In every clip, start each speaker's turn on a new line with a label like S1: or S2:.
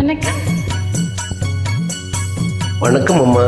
S1: வணக்கம்.
S2: வணக்கம் அம்மா.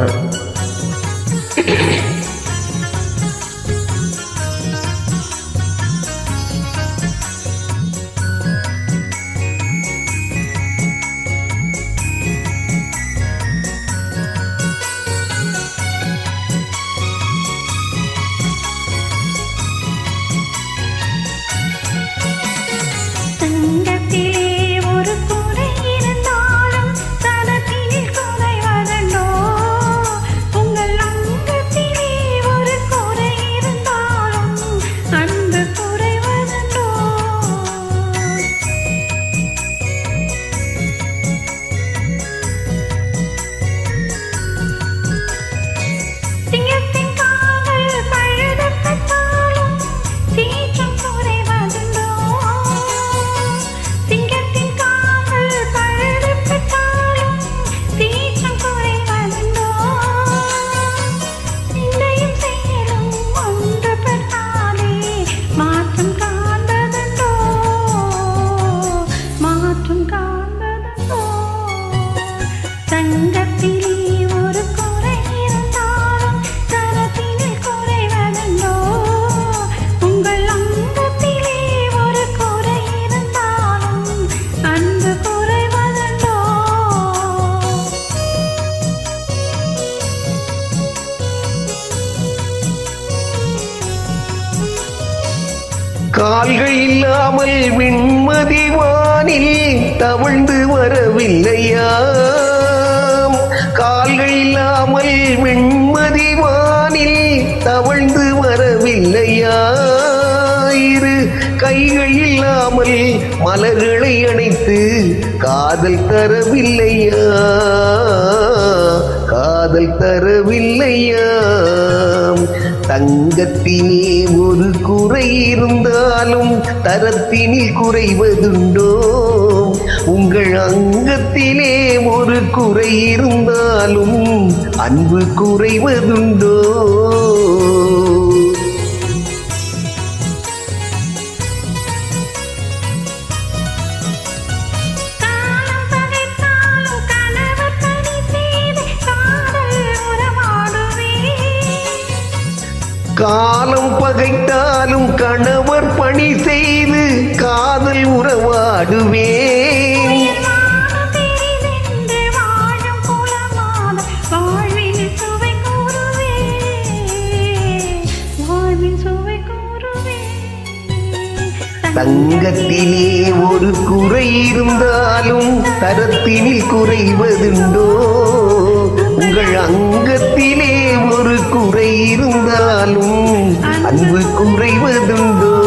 S2: கால்கள் இல்லாமல் விண்மதி வானில் தவழ்ந்து வரவில்லையா? கால்கள் இல்லாமல் விண்மதி வானில் தவழ்ந்து வரவில்லையா? இரு கைகள் இல்லாமல் மலர்களை அணைத்து காதல் தரவில்லையா? காதல் தரவில்லையா? தங்கத்தினே ஒரு குறை இருந்தாலும் தரத்தினில் குறைவதுண்டோ? உங்கள் அங்கத்திலே ஒரு குறை இருந்தாலும் அன்பு குறைவதுண்டோ? காலம் பகைத்தாலும் கணவர் பணி செய்து காதல் உறவாடுவேன். தங்கத்திலே ஒரு குறை இருந்தாலும் தரத்தினில் குறைவதுண்டோ? உங்கள் அங்கத்திலே ஒரு குறை இருந்தாலும் அன்பு குறைவதுண்டோ?